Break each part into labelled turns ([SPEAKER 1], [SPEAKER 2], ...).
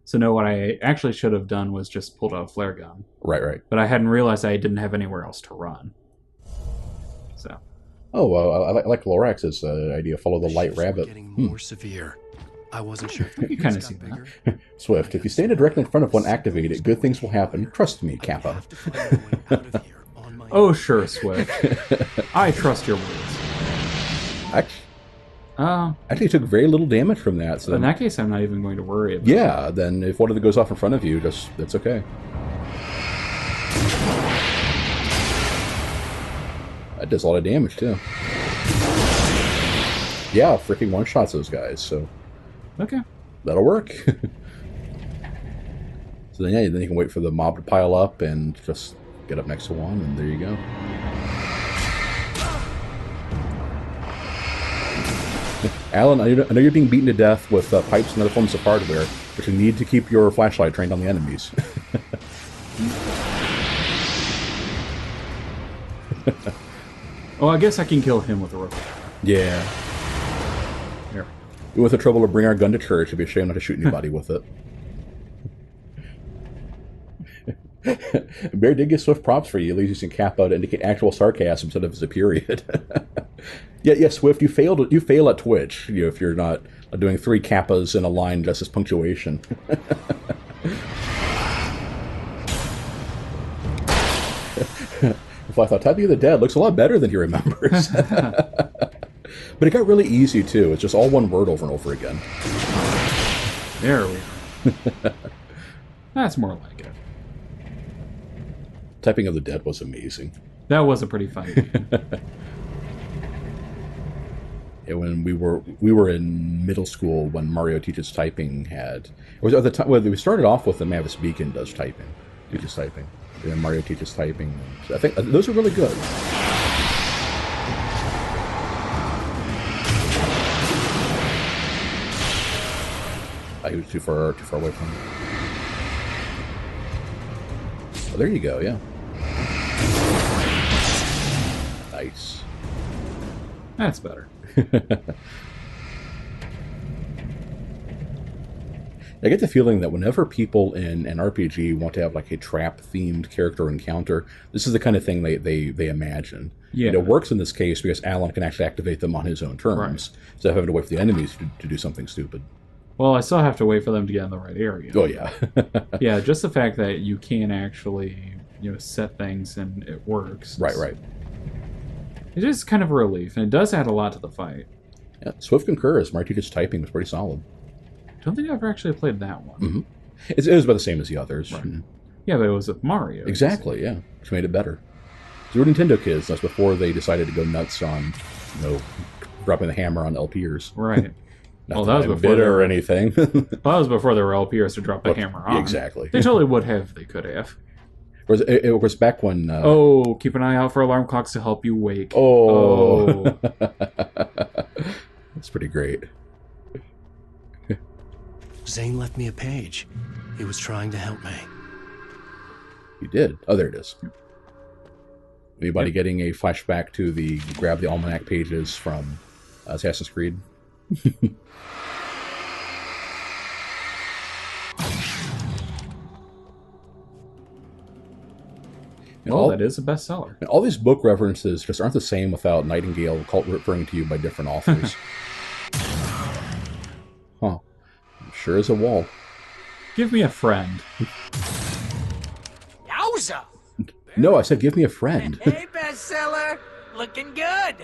[SPEAKER 1] So no, what I actually should have done was just pulled out a flare gun.
[SPEAKER 2] Right, right.
[SPEAKER 1] But I hadn't realized I didn't have anywhere else to run. So.
[SPEAKER 2] Oh, well, I like Lorax's idea. Follow the light
[SPEAKER 3] shifts were
[SPEAKER 2] rabbit.
[SPEAKER 3] getting more severe. I wasn't sure if the
[SPEAKER 1] You
[SPEAKER 3] waves
[SPEAKER 1] kinda
[SPEAKER 3] got
[SPEAKER 1] see that.
[SPEAKER 3] bigger.
[SPEAKER 2] Swift, if you stand directly in front of one activated, good things will happen. Trust me,
[SPEAKER 3] I
[SPEAKER 2] Kappa.
[SPEAKER 3] have to find a way out of here on my
[SPEAKER 1] Oh,
[SPEAKER 3] own.
[SPEAKER 1] sure, Swift. I trust your words.
[SPEAKER 2] Actually took very little damage from that. So
[SPEAKER 1] In that case, I'm not even going to worry about it.
[SPEAKER 2] yeah, then if one of them goes off in front of you, that's okay. That does a lot of damage too. Yeah, freaking one-shots those guys, so
[SPEAKER 1] Okay.
[SPEAKER 2] that'll work. So then, yeah, then you can wait for the mob to pile up and just get up next to one, and there you go. Alan, I know you're being beaten to death with pipes and other forms of hardware, but you need to keep your flashlight trained on the enemies.
[SPEAKER 1] Oh, I guess I can kill him with a revolver.
[SPEAKER 2] Yeah.
[SPEAKER 1] Here.
[SPEAKER 2] We went to trouble to bring our gun to church. It'd be a shame not to shoot anybody with it. Bear did get Swift props for you, at least using Kappa to indicate actual sarcasm instead of as a period. Yeah, Swift, you fail at Twitch, if you're not doing 3 Kappas in a line just as punctuation. If I thought Typing of the Dead looks a lot better than he remembers. But it got really easy too. It's just all one word over and over again.
[SPEAKER 1] There we go. That's more like it.
[SPEAKER 2] Typing of the Dead was amazing.
[SPEAKER 1] That was a pretty funny game.
[SPEAKER 2] Yeah, when we were in middle school, when Mario Teaches Typing it was at the time. Well, we started off with the Mavis Beacon teaches typing, and then Mario Teaches Typing. So I think those are really good. He was too far away from me. Oh, there you go. Yeah. Nice.
[SPEAKER 1] That's better.
[SPEAKER 2] I get the feeling that whenever people in an RPG want to have like a trap-themed character encounter, this is the kind of thing they imagine.
[SPEAKER 1] Yeah.
[SPEAKER 2] And it works in this case because Alan can actually activate them on his own terms,
[SPEAKER 1] Right.
[SPEAKER 2] instead of having to wait for the enemies to do something stupid.
[SPEAKER 1] Well, I still have to wait for them to get in the right area.
[SPEAKER 2] Oh, yeah.
[SPEAKER 1] Yeah, just the fact that you can actually, set things and it works.
[SPEAKER 2] Right.
[SPEAKER 1] It is kind of a relief, and it does add a lot to the fight.
[SPEAKER 2] Yeah, Swift concurs. Mario Teaches Typing was pretty solid.
[SPEAKER 1] Don't think I've ever actually played that one.
[SPEAKER 2] Mm-hmm. It was about the same as the others.
[SPEAKER 1] Right. Yeah, but it was with Mario.
[SPEAKER 2] Exactly, yeah. Which made it better. So we're Nintendo kids. That's before they decided to go nuts on, dropping the hammer on LPers.
[SPEAKER 1] Right.
[SPEAKER 2] Not
[SPEAKER 1] Well,
[SPEAKER 2] that
[SPEAKER 1] that was
[SPEAKER 2] I'm
[SPEAKER 1] before
[SPEAKER 2] bitter
[SPEAKER 1] they
[SPEAKER 2] or
[SPEAKER 1] were-
[SPEAKER 2] anything.
[SPEAKER 1] Well, that was before there were LPers to drop a hammer on.
[SPEAKER 2] Exactly.
[SPEAKER 1] They totally would have. They could have.
[SPEAKER 2] It was back when...
[SPEAKER 1] Oh, keep an eye out for alarm clocks to help you wake.
[SPEAKER 2] Oh. That's pretty great.
[SPEAKER 3] Zane left me a page. He was trying to help me.
[SPEAKER 2] You did. Oh, there it is. Anybody getting a flashback to the grab the almanac pages from Assassin's Creed?
[SPEAKER 1] Well, that is a bestseller.
[SPEAKER 2] And all these book references just aren't the same without Nightingale referring to you by different authors. Huh. Sure is a wall.
[SPEAKER 1] Give me a friend.
[SPEAKER 4] Yowza!
[SPEAKER 2] No, I said give me a friend.
[SPEAKER 4] Hey, bestseller! Looking good!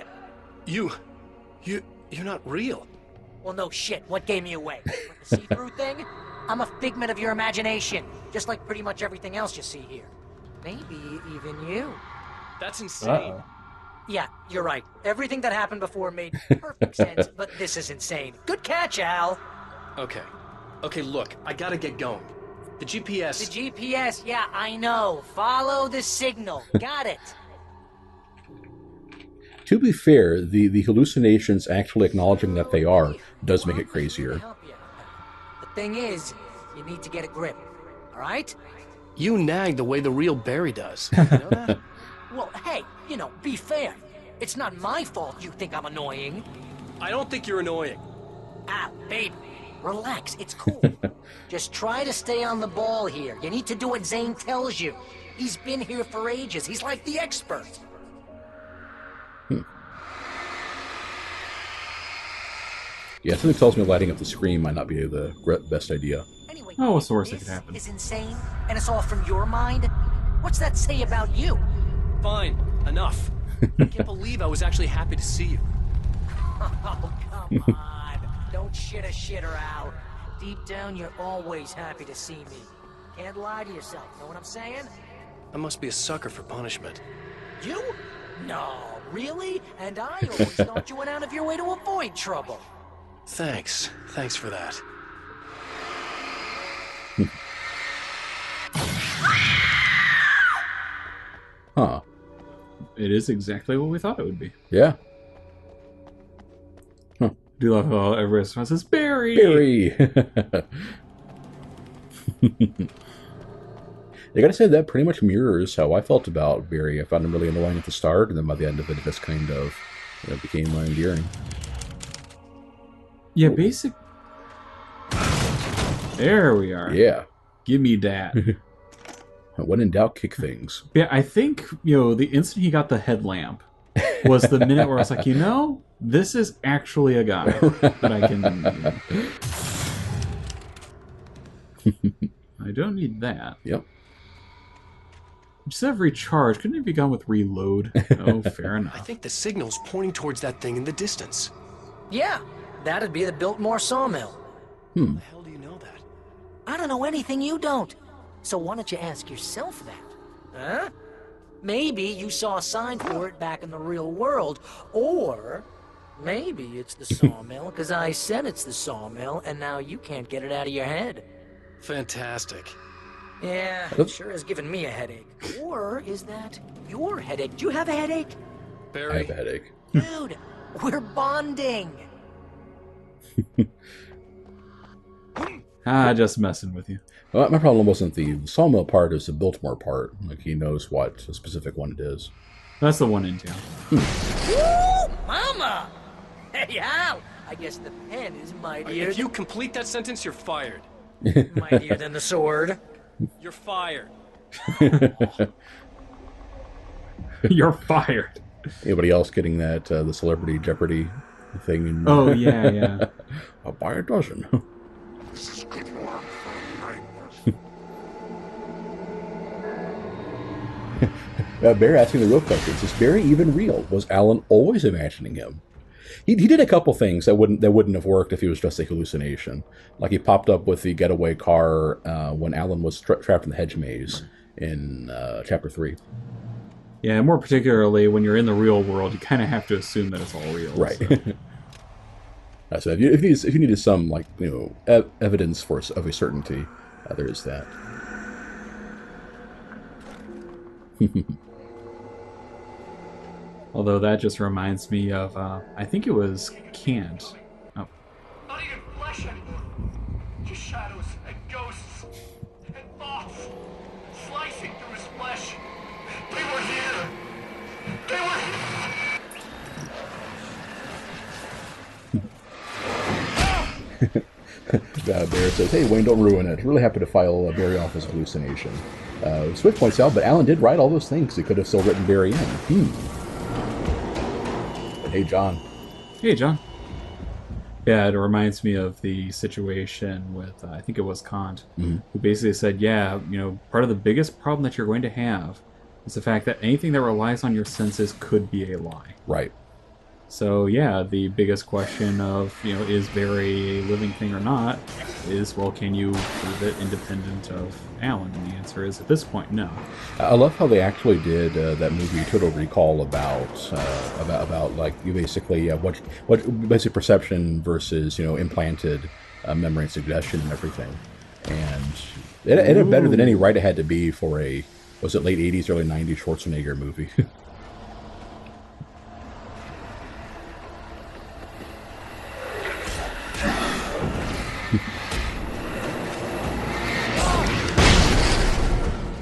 [SPEAKER 3] You're not real.
[SPEAKER 4] Well, no shit. What gave me away? Like the see-through thing? I'm a figment of your imagination, just like pretty much everything else you see here. Maybe even you.
[SPEAKER 3] That's insane.
[SPEAKER 1] Uh-oh.
[SPEAKER 4] Yeah, you're right. Everything that happened before made perfect sense, but this is insane. Good catch, Al.
[SPEAKER 3] Okay, look, I gotta get going. The GPS...
[SPEAKER 4] The GPS, yeah, I know. Follow the signal. Got it.
[SPEAKER 2] To be fair, the hallucinations actually acknowledging that they are does make it crazier.
[SPEAKER 4] Help you. The thing is, you need to get a grip. All right?
[SPEAKER 3] You nag the way the real Barry does. You know that?
[SPEAKER 4] Well, hey, be fair. It's not my fault you think I'm annoying.
[SPEAKER 3] I don't think you're annoying.
[SPEAKER 4] Ah, baby. Relax, it's cool. Just try to stay on the ball here. You need to do what Zane tells you. He's been here for ages. He's like the expert.
[SPEAKER 2] Yeah, something tells me lighting up the screen might not be the best idea.
[SPEAKER 4] Anyway,
[SPEAKER 1] Oh, what's the worst that could
[SPEAKER 4] this
[SPEAKER 1] happen?
[SPEAKER 4] is insane, and it's all from your mind? What's that say about you?
[SPEAKER 3] Fine, enough. I can't believe I was actually happy to see you.
[SPEAKER 4] Oh, come on. Don't shit a shitter out. Deep down, you're always happy to see me. Can't lie to yourself, know what I'm saying?
[SPEAKER 3] I must be a sucker for punishment.
[SPEAKER 4] You? No, really? And I always thought you went out of your way to avoid trouble.
[SPEAKER 3] Thanks. Thanks for that.
[SPEAKER 2] Huh.
[SPEAKER 1] It is exactly what we thought it would be.
[SPEAKER 2] Yeah.
[SPEAKER 1] I do love how everyone says, Barry!
[SPEAKER 2] Barry! I gotta say, that pretty much mirrors how I felt about Barry. I found him really annoying at the start, and then by the end of it, it just kind of became endearing.
[SPEAKER 1] Yeah, basic. There we are.
[SPEAKER 2] Yeah.
[SPEAKER 1] Give me that.
[SPEAKER 2] When in doubt, kick things.
[SPEAKER 1] Yeah, I think, the instant he got the headlamp was the minute where I was like, this is actually a guy that I can. I don't need that.
[SPEAKER 2] Yep.
[SPEAKER 1] Just have recharge. Couldn't it be gone with reload? Oh, fair
[SPEAKER 3] I
[SPEAKER 1] enough.
[SPEAKER 3] think the signal's pointing towards that thing in the distance.
[SPEAKER 4] Yeah, that'd be the Biltmore sawmill.
[SPEAKER 3] How the hell do you know that?
[SPEAKER 4] I don't know anything you don't. So why don't you ask yourself that? Huh? Maybe you saw a sign for it back in the real world. Or maybe it's the sawmill because I said it's the sawmill and now you can't get it out of your head.
[SPEAKER 3] Fantastic.
[SPEAKER 4] Yeah, it sure has given me a headache. Or is that your headache? Do you have a headache?
[SPEAKER 2] I
[SPEAKER 3] Barry,
[SPEAKER 2] have a headache.
[SPEAKER 4] Dude, we're bonding.
[SPEAKER 1] Just messing with you.
[SPEAKER 2] Well, my problem wasn't the sawmill part, it's the Biltmore part. Like, he knows what a specific one it is.
[SPEAKER 1] That's the one in town.
[SPEAKER 4] Woo! Mama! Hey, Al! I guess the pen is mightier,
[SPEAKER 3] if you complete that sentence, you're fired.
[SPEAKER 4] mightier than the sword.
[SPEAKER 3] You're fired.
[SPEAKER 1] You're fired.
[SPEAKER 2] Anybody else getting that, the Celebrity Jeopardy thing? In,
[SPEAKER 1] Oh, yeah.
[SPEAKER 2] I'll buy a dozen. Barry asking the real question: is Barry even real? Was Alan always imagining him? He did a couple things that wouldn't have worked if he was just a hallucination. Like he popped up with the getaway car when Alan was trapped in the hedge maze in Chapter 3.
[SPEAKER 1] Yeah, more particularly when you're in the real world, you kind of have to assume that it's all real.
[SPEAKER 2] Right.
[SPEAKER 1] So.
[SPEAKER 2] So if you needed some evidence of a certainty, there is that.
[SPEAKER 1] Although that just reminds me of, I think it was Kant. Oh.
[SPEAKER 5] Not even flesh anymore. Just shadows and ghosts and thoughts slicing through his flesh. They were here. They were here.
[SPEAKER 2] Bear says, "Hey, Wayne, don't ruin it. Really happy to file Barry off as a hallucination." Swift points out, but Alan did write all those things. He could have still written Barry in. But hey, John.
[SPEAKER 1] Hey, John. Yeah, it reminds me of the situation with, I think it was Kant, who basically said, part of the biggest problem that you're going to have is the fact that anything that relies on your senses could be a lie.
[SPEAKER 2] Right.
[SPEAKER 1] So, yeah, the biggest question of, is Barry a living thing or not is, well, can you prove it independent of Alan? And the answer is, at this point, no.
[SPEAKER 2] I love how they actually did that movie Total Recall about like you basically what basic perception versus implanted memory and suggestion and everything, and it had better than any writer had to be for a was it late '80s early '90s Schwarzenegger movie.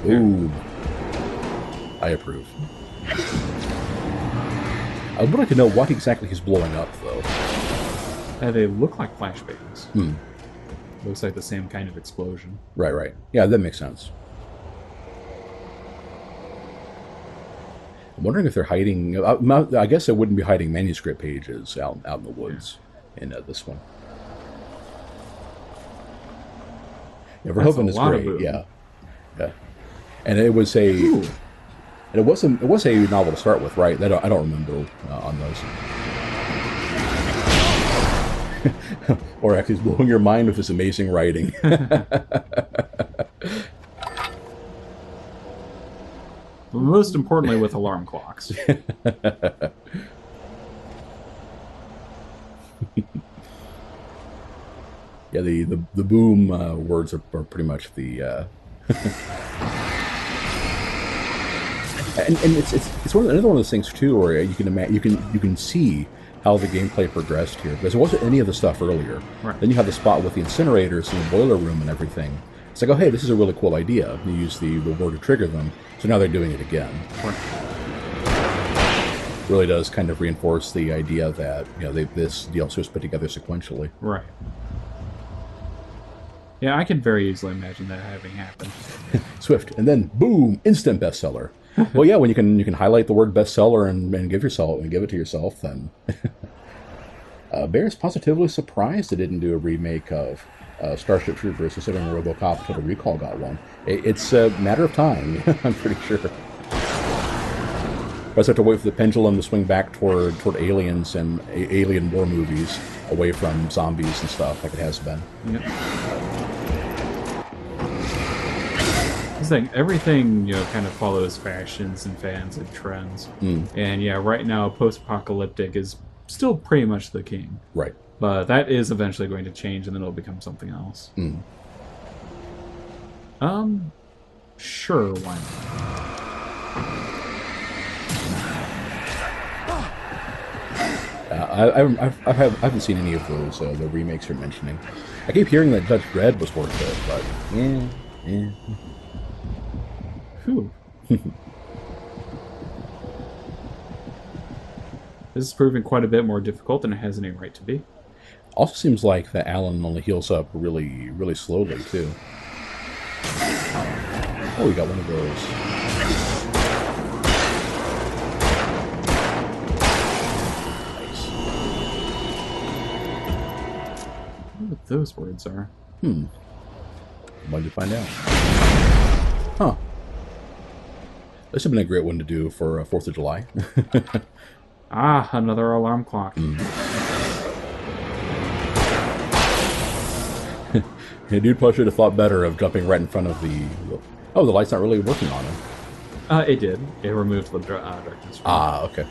[SPEAKER 2] Ooh. I approve. I would like to know what exactly he's blowing up, though.
[SPEAKER 1] They look like flashbangs. Looks like the same kind of explosion.
[SPEAKER 2] Right, right. Yeah, that makes sense. I'm wondering if they're hiding. I guess they wouldn't be hiding manuscript pages out in the woods in this one. Yeah, Verhoeven is great. Yeah, yeah. And it was a,
[SPEAKER 1] Ooh.
[SPEAKER 2] and it was a novel to start with, right? I don't remember on those. Or actually, he's blowing your mind with his amazing writing.
[SPEAKER 1] Most importantly, with alarm clocks.
[SPEAKER 2] Yeah, the boom words are pretty much the. And it's another one of those things too, where you can see how the gameplay progressed here, because there wasn't any of the stuff earlier.
[SPEAKER 1] Right.
[SPEAKER 2] Then you have the spot with the incinerators and the boiler room and everything. It's like, oh hey, this is a really cool idea. You use the word to trigger them, so now they're doing it again.
[SPEAKER 1] Right.
[SPEAKER 2] Really does kind of reinforce the idea that this DLC was put together sequentially.
[SPEAKER 1] Right. Yeah, I could very easily imagine that having happened.
[SPEAKER 2] Swift, and then boom, instant bestseller. Well, yeah, when you can highlight the word bestseller and give it to yourself, then Bear's positively surprised it didn't do a remake of Starship Troopers, considering RoboCop Total Recall got one. It's a matter of time, I'm pretty sure. I just have to wait for the pendulum to swing back toward aliens and alien war movies, away from zombies and stuff like it has been.
[SPEAKER 1] Yep. It's like everything, kind of follows fashions and fans and trends. And yeah, right now, post-apocalyptic is still pretty much the king.
[SPEAKER 2] Right.
[SPEAKER 1] But that is eventually going to change, and then it'll become something else. Sure, why
[SPEAKER 2] not? I haven't seen any of those the remakes you're mentioning. I keep hearing that Judge Dredd was worth it, but yeah.
[SPEAKER 1] Whew. This is proving quite a bit more difficult than it has any right to be.
[SPEAKER 2] Also seems like that Alan only heals up really, really slowly, too. Oh, we got one of those. Nice.
[SPEAKER 1] I wonder what those words are.
[SPEAKER 2] Wanted to find out. Huh. This would have been a great one to do for 4th of July.
[SPEAKER 1] Ah, another alarm clock.
[SPEAKER 2] Yeah, dude probably should have thought better of jumping right in front of the... Oh, the light's not really working on him.
[SPEAKER 1] It did. It removed the darkness.
[SPEAKER 2] Ah, okay.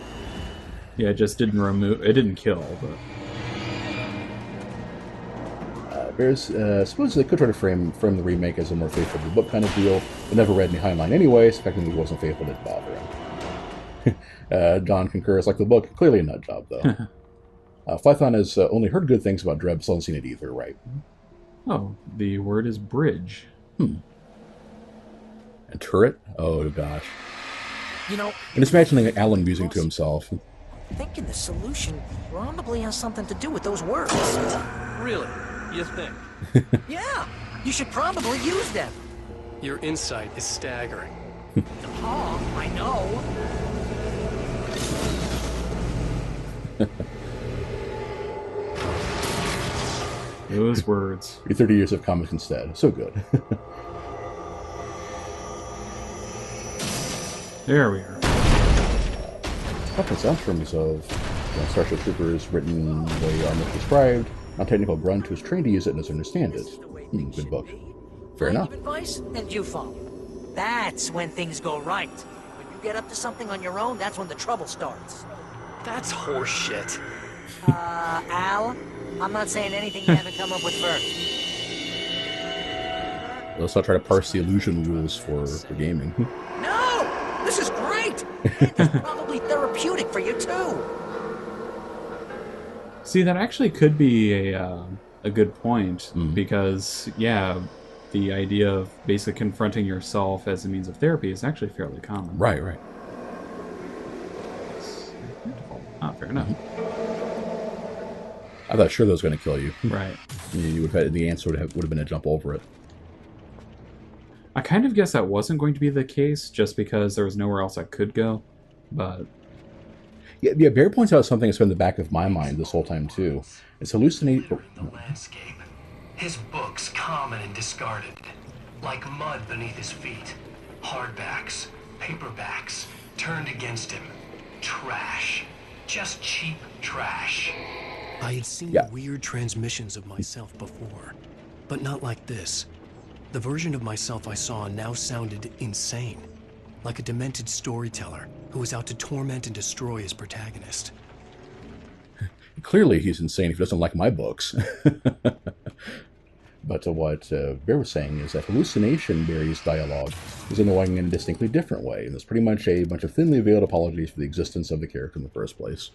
[SPEAKER 1] Yeah, it just didn't remove... It didn't kill, but...
[SPEAKER 2] Suppose they could try to frame the remake as a more faithful to the book kind of deal, but never read any Heinlein anyway, suspecting he wasn't faithful didn't bother him. John concurs, like the book, clearly a nut job, though. Flython has only heard good things about Dreb, so hasn't seen it either, right?
[SPEAKER 1] Oh, the word is bridge.
[SPEAKER 2] And turret? Oh, gosh.
[SPEAKER 4] You know,
[SPEAKER 2] And just imagining Alan musing to himself.
[SPEAKER 4] thinking the solution probably has something to do with those words.
[SPEAKER 3] Really? You think?
[SPEAKER 4] Yeah, you should probably use them.
[SPEAKER 3] Your insight is staggering.
[SPEAKER 4] Oh, I know.
[SPEAKER 1] Those words.
[SPEAKER 2] Your 30 years of comics instead. So good.
[SPEAKER 1] There we are.
[SPEAKER 2] Couple sound terms of Starship Troopers written the way Armor described. Non-technical grunt who's trained to use it and doesn't understand it. Good book. Fair
[SPEAKER 4] I
[SPEAKER 2] enough.
[SPEAKER 4] give advice and you follow. That's when things go right. When you get up to something on your own, that's when the trouble starts.
[SPEAKER 3] That's horseshit.
[SPEAKER 4] Al, I'm not saying anything you haven't come up with first.
[SPEAKER 2] Let's not try to parse the illusion rules for gaming.
[SPEAKER 4] No! This is great! And it's probably therapeutic for you, too.
[SPEAKER 1] See, that actually could be a good point, because, yeah, the idea of basically confronting yourself as a means of therapy is actually fairly common.
[SPEAKER 2] Right, right.
[SPEAKER 1] Ah, fair enough.
[SPEAKER 2] I thought sure that was going to kill you.
[SPEAKER 1] Right.
[SPEAKER 2] You would have had, the answer would have been to jump over it.
[SPEAKER 1] I kind of guess that wasn't going to be the case, just because there was nowhere else I could go. But
[SPEAKER 2] Yeah, Barry points out something that's been in the back of my mind this whole time too. It's hallucinate.
[SPEAKER 3] The landscape. His books common and discarded. Like mud beneath his feet. Hardbacks, paperbacks, turned against him. Trash. Just cheap trash. I had seen weird transmissions of myself before, but not like this. The version of myself I saw now sounded insane, like a demented storyteller who was out to torment and destroy his protagonist.
[SPEAKER 2] Clearly, he's insane if he doesn't like my books. But what Bear was saying is that hallucination Barry's dialogue is annoying in a distinctly different way, and it's pretty much a bunch of thinly veiled apologies for the existence of the character in the first place.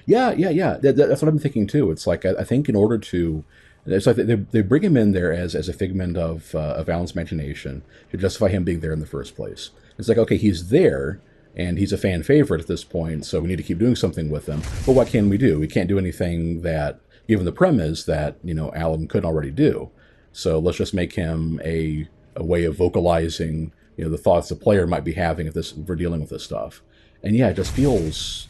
[SPEAKER 2] Yeah. That's what I'm thinking too. It's like I think in order to, it's like they bring him in there as a figment of Alan's imagination to justify him being there in the first place. It's like, okay, he's there and he's a fan favorite at this point, so we need to keep doing something with him. But what can we do? We can't do anything that, given the premise, that Alan couldn't already do. So let's just make him a way of vocalizing the thoughts the player might be having if we're dealing with this stuff. And yeah, it just feels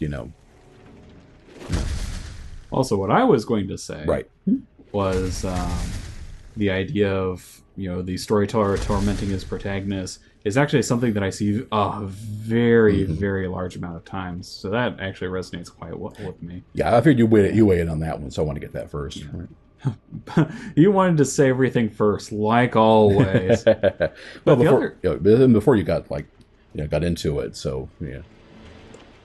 [SPEAKER 1] also, what I was going to say
[SPEAKER 2] right.
[SPEAKER 1] was the idea of the storyteller tormenting his protagonist is actually something that I see a very, very large amount of times. So that actually resonates quite well with me.
[SPEAKER 2] Yeah, I figured you weigh in on that one, so I want to get that first.
[SPEAKER 1] Yeah. Right. You wanted to say everything first, like always.
[SPEAKER 2] Well, before you got got into it, so yeah.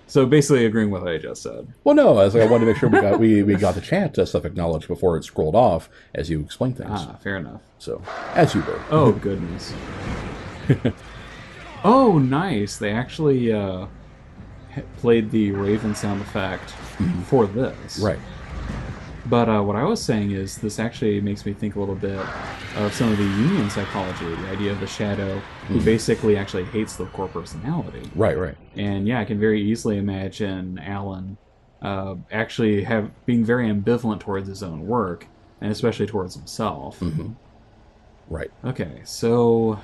[SPEAKER 1] So basically, agreeing with what I just said.
[SPEAKER 2] Well, no, I wanted to make sure we got the chat stuff acknowledged before it scrolled off as you explained things.
[SPEAKER 1] Ah, fair enough.
[SPEAKER 2] So as you were.
[SPEAKER 1] Oh goodness. Oh, nice. They actually played the Raven sound effect for this.
[SPEAKER 2] Right.
[SPEAKER 1] But what I was saying is this actually makes me think a little bit of some of the Jungian psychology, the idea of the shadow who basically actually hates the core personality.
[SPEAKER 2] Right.
[SPEAKER 1] And yeah, I can very easily imagine Alan actually being very ambivalent towards his own work, and especially towards himself.
[SPEAKER 2] Mm-hmm. Right.
[SPEAKER 1] Okay, so...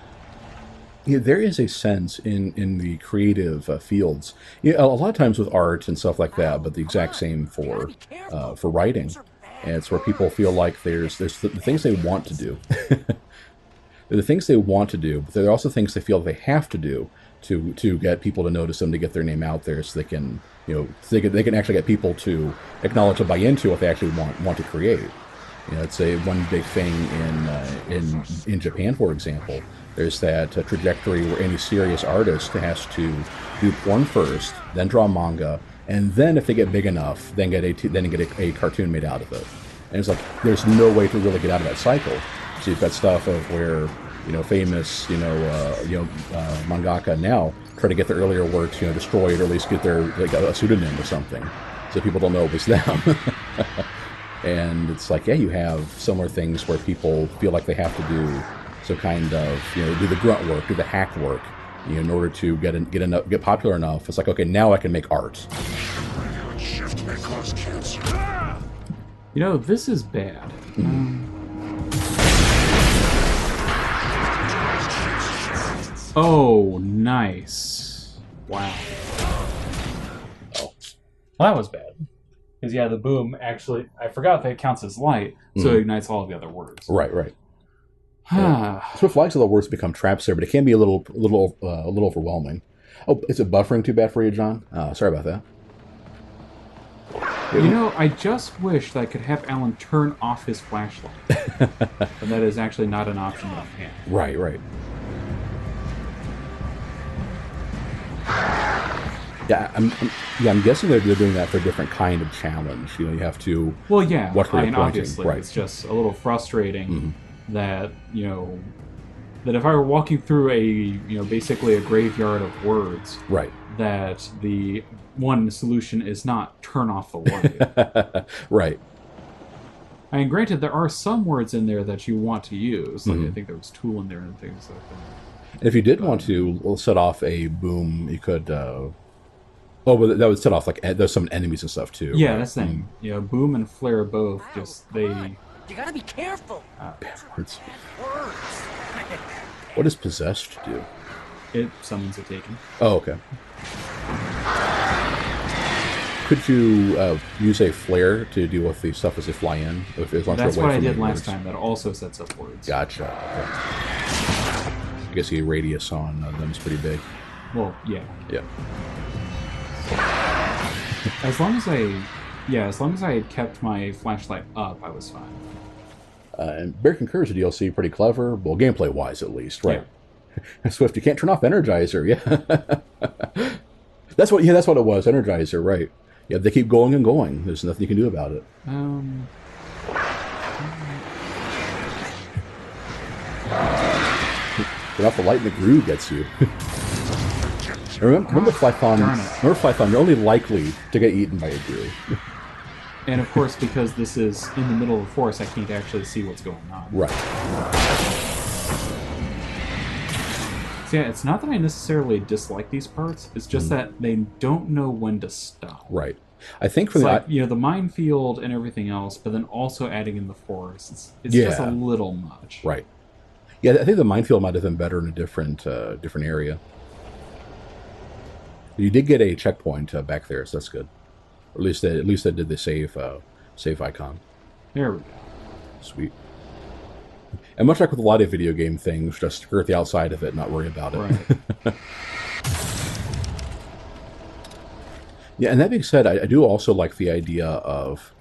[SPEAKER 2] Yeah, there is a sense in the creative fields. A lot of times with art and stuff like that, but the exact same for writing. And it's where people feel like there's the things they want to do. They're the things they want to do, but there are also things they feel they have to do to get people to notice them, to get their name out there, so they can they can actually get people to acknowledge and buy into what they actually want to create. It's one big thing in Japan, for example. There's that trajectory where any serious artist has to do porn first, then draw manga, and then if they get big enough, then get a cartoon made out of it. And it's like there's no way to really get out of that cycle. So you've got stuff of where famous mangaka now try to get their earlier works destroyed, or at least get their a pseudonym or something, so people don't know it was them. And it's like, yeah, you have similar things where people feel like they have to do some kind of, do the grunt work, do the hack work, in order to get popular enough. It's like, okay, now I can make art.
[SPEAKER 1] This is bad. Oh, nice. Wow. Oh. Well, that was bad. Because, yeah, the boom actually... I forgot that it counts as light, so it ignites all of the other words.
[SPEAKER 2] Right. Yeah. So flags of the words become traps there, but it can be a little overwhelming. Oh, is it buffering too bad for you, John? Sorry about that.
[SPEAKER 1] I just wish that I could have Alan turn off his flashlight. And that is actually not an option offhand.
[SPEAKER 2] Right. Yeah, I'm guessing they're doing that for a different kind of challenge. You have to.
[SPEAKER 1] Well, yeah.
[SPEAKER 2] Watch where you're pointing.
[SPEAKER 1] Obviously,
[SPEAKER 2] right.
[SPEAKER 1] It's just a little frustrating that that if I were walking through basically a graveyard of words,
[SPEAKER 2] right,
[SPEAKER 1] that the one solution is not turn off the light.
[SPEAKER 2] Right.
[SPEAKER 1] I mean, granted, there are some words in there that you want to use. Like I think there was tool in there and things like that.
[SPEAKER 2] And if you did want to set off a boom, you could. Oh, but that would set off like there's some enemies and stuff too.
[SPEAKER 1] Yeah,
[SPEAKER 2] right?
[SPEAKER 1] that's the thing. You know, Boom and Flare both
[SPEAKER 4] Al,
[SPEAKER 1] just
[SPEAKER 4] come
[SPEAKER 1] they.
[SPEAKER 4] on. You gotta be careful.
[SPEAKER 2] Bad words.
[SPEAKER 4] Bad words.
[SPEAKER 2] What does possessed do?
[SPEAKER 1] It summons a Taken.
[SPEAKER 2] Oh, okay. Could you use a flare to deal with the stuff as they fly in? As long as
[SPEAKER 1] That's
[SPEAKER 2] you're away
[SPEAKER 1] what I
[SPEAKER 2] from
[SPEAKER 1] did
[SPEAKER 2] the
[SPEAKER 1] last
[SPEAKER 2] words?
[SPEAKER 1] time. That also sets up words.
[SPEAKER 2] Gotcha. Okay. I guess the radius on them is pretty big.
[SPEAKER 1] Well, yeah.
[SPEAKER 2] Yeah.
[SPEAKER 1] As long as I had kept my flashlight up, I was fine.
[SPEAKER 2] And Bear Concurs DLC pretty clever. Well, gameplay wise, at least, right? Swift, you can't turn off Energizer. Yeah. That's what it was. Energizer, right? Yeah, they keep going and going. There's nothing you can do about it. Turn off the light and the groove gets you. remember Flython? Remember Flython? You're only likely to get eaten by a groove.
[SPEAKER 1] And of course, because this is in the middle of the forest, I can't actually see what's going on.
[SPEAKER 2] Right.
[SPEAKER 1] So yeah, it's not that I necessarily dislike these parts. It's just that they don't know when to stop.
[SPEAKER 2] Right. I think for
[SPEAKER 1] It's
[SPEAKER 2] the
[SPEAKER 1] like, you know, the minefield and everything else, but then also adding in the forest. It's just a little much.
[SPEAKER 2] right. Yeah, I think the minefield might have been better in a different area. You did get a checkpoint back there, so that's good. Or at least they did the save icon.
[SPEAKER 1] There we go.
[SPEAKER 2] Sweet. And much like with a lot of video game things, just skirt the outside of it, not worry about it.
[SPEAKER 1] Right.
[SPEAKER 2] Yeah, and that being said, I do also like the idea of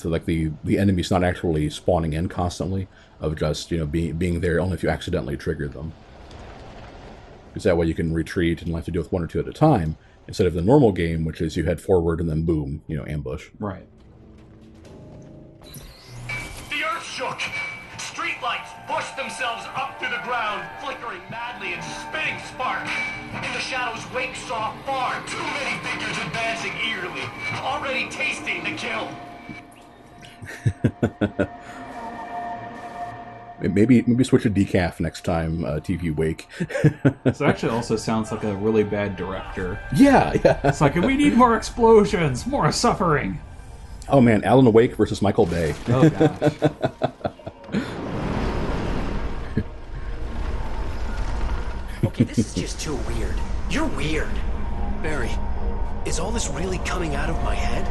[SPEAKER 2] like the enemies not actually spawning in constantly, of just being there only if you accidentally trigger them. Because that way you can retreat and have to deal with one or two at a time, instead of the normal game, which is you head forward and then boom, ambush.
[SPEAKER 1] Right.
[SPEAKER 5] The earth shook. Streetlights pushed themselves up through the ground, flickering madly and spitting spark. In the shadows, Wake saw far too many figures advancing eagerly, already tasting the kill.
[SPEAKER 2] Maybe switch to decaf next time, TV Wake.
[SPEAKER 1] This actually also sounds like a really bad director.
[SPEAKER 2] Yeah.
[SPEAKER 1] It's like, we need more explosions, more suffering.
[SPEAKER 2] Oh man, Alan Wake versus Michael Bay.
[SPEAKER 1] Oh gosh.
[SPEAKER 4] Okay, this is just too weird. You're weird.
[SPEAKER 3] Barry, is all this really coming out of my head?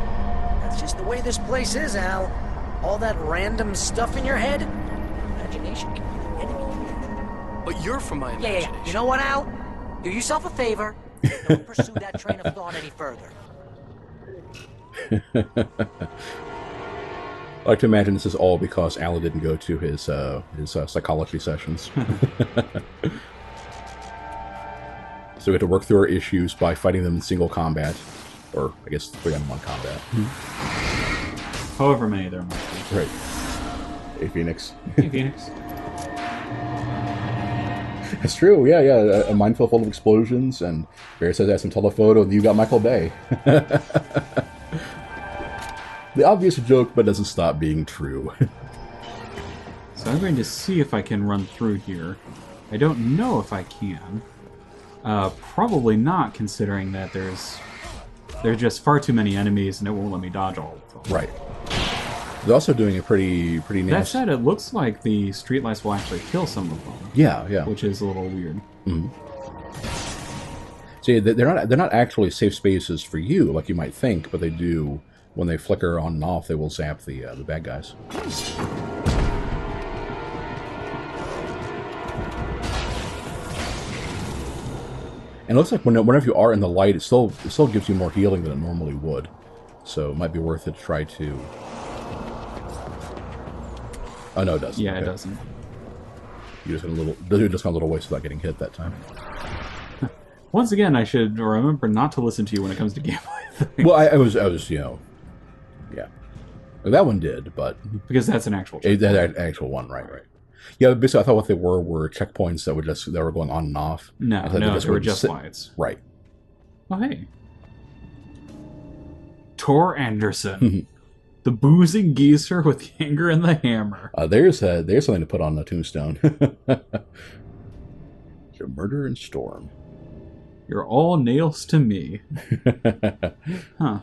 [SPEAKER 4] That's just the way this place is, Al. All that random stuff in your head. Imagination can be the enemy.
[SPEAKER 3] But you're from my imagination.
[SPEAKER 4] Yeah. You know what, Al? Do yourself a favor. Don't pursue that train of thought any further.
[SPEAKER 2] I like to imagine this is all because Alan didn't go to his psychology sessions. So we had to work through our issues by fighting them in single combat, or I guess 3-on-1 combat.
[SPEAKER 1] However many there might be.
[SPEAKER 2] Right. Hey, Phoenix.
[SPEAKER 1] Hey, Phoenix.
[SPEAKER 2] That's true. Yeah. A minefield full of explosions, and Barry says that's some telephoto, and you got Michael Bay. The obvious joke, but doesn't stop being true.
[SPEAKER 1] So I'm going to see if I can run through here. I don't know if I can. Probably not, considering that there's just far too many enemies and it won't let me dodge all of them.
[SPEAKER 2] Right. They're also doing a pretty
[SPEAKER 1] That
[SPEAKER 2] nasty.
[SPEAKER 1] said, it looks like the streetlights will actually kill some of them.
[SPEAKER 2] Yeah.
[SPEAKER 1] Which is a little weird.
[SPEAKER 2] See, they're not actually safe spaces for you like you might think, but they do. When they flicker on and off, they will zap the bad guys. And it looks like whenever you are in the light, it still gives you more healing than it normally would. So it might be worth it to try to... Oh, no, it doesn't.
[SPEAKER 1] Yeah,
[SPEAKER 2] Okay.
[SPEAKER 1] it doesn't.
[SPEAKER 2] You just got a little waste without getting hit that time.
[SPEAKER 1] Once again, I should remember not to listen to you when it comes to gameplay things.
[SPEAKER 2] Well, I was yeah. That one did, but
[SPEAKER 1] Because that's an actual checkpoint.
[SPEAKER 2] that actual one, right. Yeah, basically, I thought what they were checkpoints that were going on and off.
[SPEAKER 1] No,
[SPEAKER 2] I thought
[SPEAKER 1] they were just lights.
[SPEAKER 2] Right.
[SPEAKER 1] Oh, hey. Tor Anderson. The boozing geezer with the anger and the hammer.
[SPEAKER 2] There's something to put on the tombstone. Your murder and storm.
[SPEAKER 1] You're all nails to me. Huh.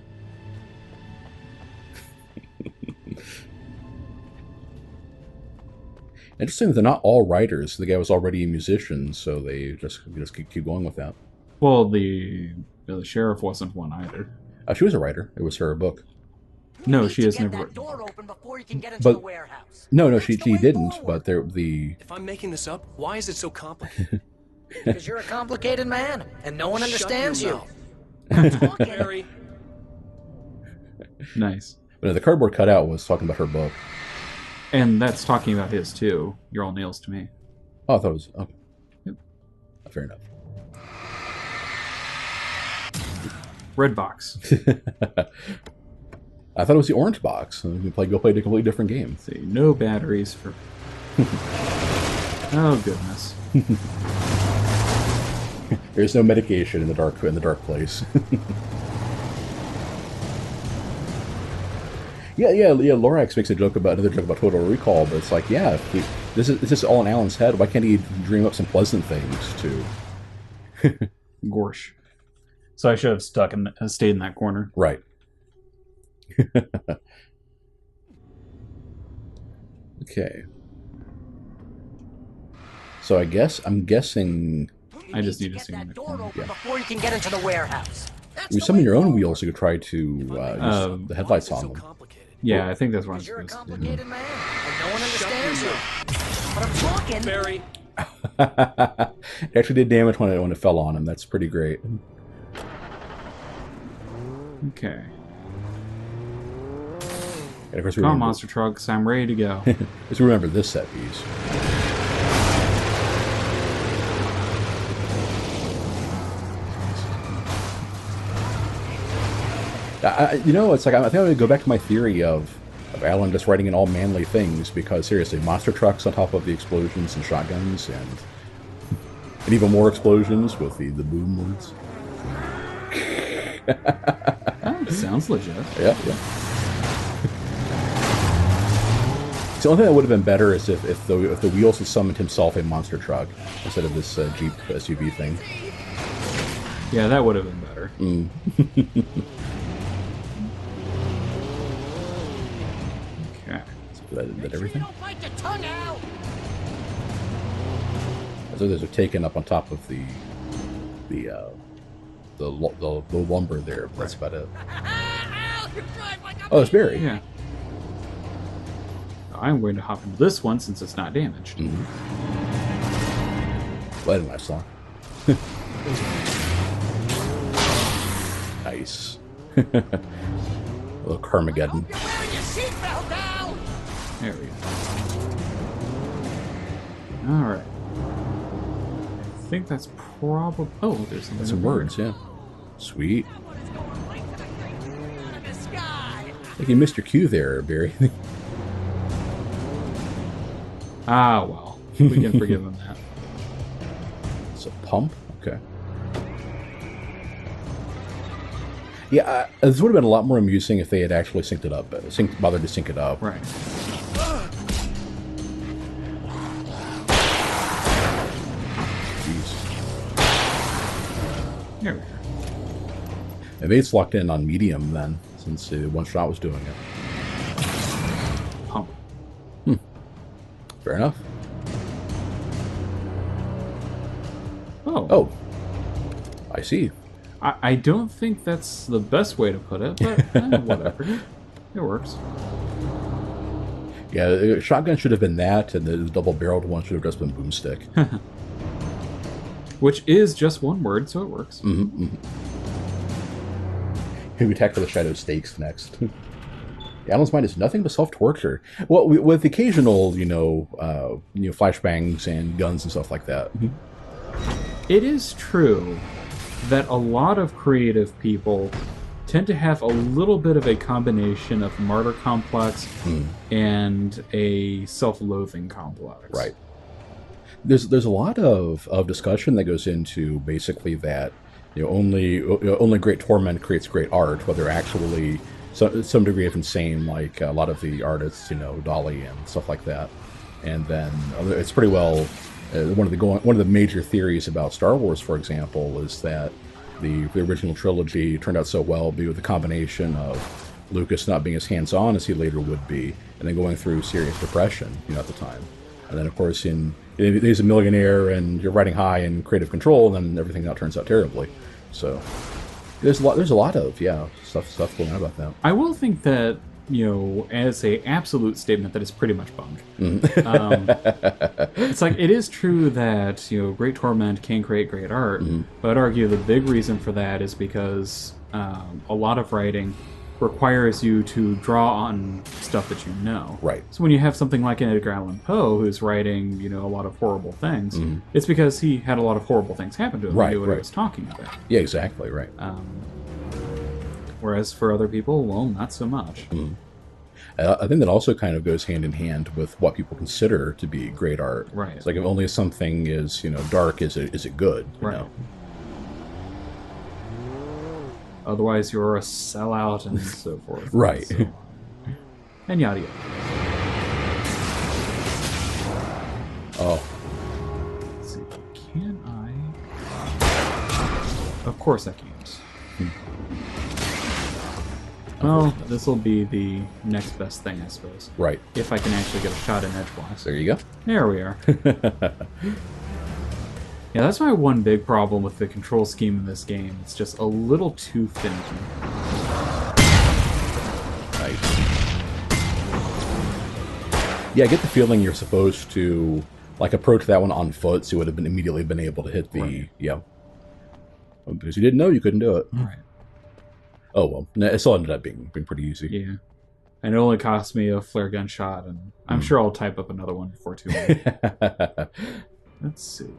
[SPEAKER 2] Interesting, they're not all writers. The guy was already a musician, so they just keep going with that.
[SPEAKER 1] Well, the sheriff wasn't one either.
[SPEAKER 2] She was a writer. It was her book.
[SPEAKER 1] No, she has
[SPEAKER 4] Get
[SPEAKER 1] never.
[SPEAKER 4] that door open before you can get into
[SPEAKER 2] But-
[SPEAKER 4] the warehouse.
[SPEAKER 2] No,
[SPEAKER 4] That's
[SPEAKER 2] she
[SPEAKER 4] the way
[SPEAKER 2] didn't.
[SPEAKER 4] forward.
[SPEAKER 2] But the
[SPEAKER 5] If I'm making this up, why is it so complicated?
[SPEAKER 4] Because you're a complicated man, and no one understands
[SPEAKER 5] Shut
[SPEAKER 4] you.
[SPEAKER 5] your mouth.
[SPEAKER 4] Talking.
[SPEAKER 5] Barry,
[SPEAKER 1] Nice.
[SPEAKER 2] the cardboard cutout was talking about her book.
[SPEAKER 1] And that's talking about his too. You're all nails to me.
[SPEAKER 2] Oh, I thought it was okay.
[SPEAKER 1] Yep.
[SPEAKER 2] Fair enough.
[SPEAKER 1] Red box.
[SPEAKER 2] I thought it was the orange box. You can go play a completely different game.
[SPEAKER 1] See, no batteries for. Oh goodness.
[SPEAKER 2] There's no medication in the dark place. yeah. Lorax makes another joke about Total Recall, but it's like, yeah, this is all in Alan's head. Why can't he dream up some pleasant things too?
[SPEAKER 1] Gorsh. So I should have stayed in that corner.
[SPEAKER 2] Right. Okay. So I'm guessing.
[SPEAKER 1] I just need to
[SPEAKER 4] get
[SPEAKER 1] sing in
[SPEAKER 4] that
[SPEAKER 1] the
[SPEAKER 4] door
[SPEAKER 1] corner.
[SPEAKER 4] open
[SPEAKER 2] Yeah.
[SPEAKER 4] before you can get into the warehouse. That's
[SPEAKER 2] You
[SPEAKER 4] the
[SPEAKER 2] summon
[SPEAKER 4] way
[SPEAKER 2] your own
[SPEAKER 4] forward.
[SPEAKER 2] wheels. You could try to use the headlights
[SPEAKER 5] why is
[SPEAKER 2] on
[SPEAKER 5] it so
[SPEAKER 2] them.
[SPEAKER 5] complicated?
[SPEAKER 1] Yeah, I think that's what I'm
[SPEAKER 4] Because you're a
[SPEAKER 1] supposed to do.
[SPEAKER 4] complicated man, and no one understands
[SPEAKER 5] your
[SPEAKER 4] you. But I'm talking.
[SPEAKER 5] Barry,
[SPEAKER 2] It actually did damage when it fell on him. That's pretty great.
[SPEAKER 1] Okay.
[SPEAKER 2] And of course,
[SPEAKER 1] Come on, monster trucks. I'm ready to go.
[SPEAKER 2] Just remember this set piece. It's like I think I'm going to go back to my theory of Alan just writing in all manly things, because seriously, monster trucks on top of the explosions and shotguns and even more explosions with the boom words.
[SPEAKER 1] Oh, sounds legit.
[SPEAKER 2] Yeah. The only thing that would have been better is if the wheels had summoned himself a monster truck instead of this Jeep SUV thing.
[SPEAKER 1] Yeah, that would have been better. Okay.
[SPEAKER 2] So that everything?
[SPEAKER 4] Don't bite your tongue out.
[SPEAKER 2] So those are taken up on top of the lumber there. That's about it.
[SPEAKER 4] Ow, you drive like a
[SPEAKER 2] Oh, it's Barry.
[SPEAKER 1] Yeah. I'm going to hop into this one since it's not damaged.
[SPEAKER 2] Well, that's a nice song. Nice. A little Carmageddon.
[SPEAKER 4] You're wearing your seatbelt now.
[SPEAKER 1] There we go. Alright. I think that's probably... Oh, there's something
[SPEAKER 2] Some
[SPEAKER 1] over
[SPEAKER 2] words, yeah. Sweet.
[SPEAKER 4] In the sky.
[SPEAKER 2] I think you missed your cue there, Barry.
[SPEAKER 1] Ah, well. We can forgive him that.
[SPEAKER 2] It's a pump? Okay. Yeah, this would have been a lot more amusing if they had actually synced it up, bothered to sync it up.
[SPEAKER 1] Right.
[SPEAKER 2] Jeez.
[SPEAKER 1] There we go.
[SPEAKER 2] Maybe it's locked in on medium then, since One Shot was doing it.
[SPEAKER 1] Pump.
[SPEAKER 2] Fair enough.
[SPEAKER 1] Oh.
[SPEAKER 2] I see.
[SPEAKER 1] I don't think that's the best way to put it, but whatever. It works.
[SPEAKER 2] Yeah, shotgun should have been that, and the double-barreled one should have just been boomstick.
[SPEAKER 1] Which is just one word, so it works.
[SPEAKER 2] We attack for the shadow stakes next. Alan's mind is nothing but self-torture. Well, with occasional, flashbangs and guns and stuff like that.
[SPEAKER 1] It is true that a lot of creative people tend to have a little bit of a combination of martyr complex and a self-loathing complex.
[SPEAKER 2] Right. There's a lot of discussion that goes into basically that only great torment creates great art, whether actually some degree of insane, like a lot of the artists, Dolly and stuff like that. And then it's pretty well One of the major theories about Star Wars, for example, is that the original trilogy turned out so well with the combination of Lucas not being as hands-on as he later would be, and then going through serious depression, at the time. And then, of course, he's a millionaire, and you're riding high in creative control, and then everything now turns out terribly. So there's a lot of stuff going on about that.
[SPEAKER 1] I will think that, as a absolute statement, that is pretty much bunk. It's like, it is true that, great torment can create great art, but I'd argue the big reason for that is because a lot of writing requires you to draw on stuff that you know.
[SPEAKER 2] Right.
[SPEAKER 1] So when you have something like an Edgar Allan Poe who's writing, a lot of horrible things, it's because he had a lot of horrible things happen to him.
[SPEAKER 2] Right,
[SPEAKER 1] He knew what
[SPEAKER 2] right.
[SPEAKER 1] he was talking about.
[SPEAKER 2] Yeah, exactly, right.
[SPEAKER 1] Whereas for other people, well, not so much.
[SPEAKER 2] I think that also kind of goes hand in hand with what people consider to be great art.
[SPEAKER 1] Right.
[SPEAKER 2] It's like, if only something is, dark, is it good?
[SPEAKER 1] Right. Otherwise, you're a sellout and so forth.
[SPEAKER 2] Right.
[SPEAKER 1] So, and yada yada.
[SPEAKER 2] Oh,
[SPEAKER 1] Let's see. Can I? Of course I can't. Well, this will be the next best thing, I suppose.
[SPEAKER 2] right.
[SPEAKER 1] If I can actually get a shot in edgewise.
[SPEAKER 2] There you go.
[SPEAKER 1] There we are. Yeah, that's my one big problem with the control scheme in this game. It's just a little too finicky.
[SPEAKER 2] Nice. Yeah, I get the feeling you're supposed to approach that one on foot, so you would have immediately been able to hit the
[SPEAKER 1] Right.
[SPEAKER 2] because you didn't know you couldn't do it.
[SPEAKER 1] All right.
[SPEAKER 2] Oh well, no, it still ended up being pretty easy.
[SPEAKER 1] Yeah. And it only cost me a flare gun shot, and I'm sure I'll type up another one before too long. Let's see.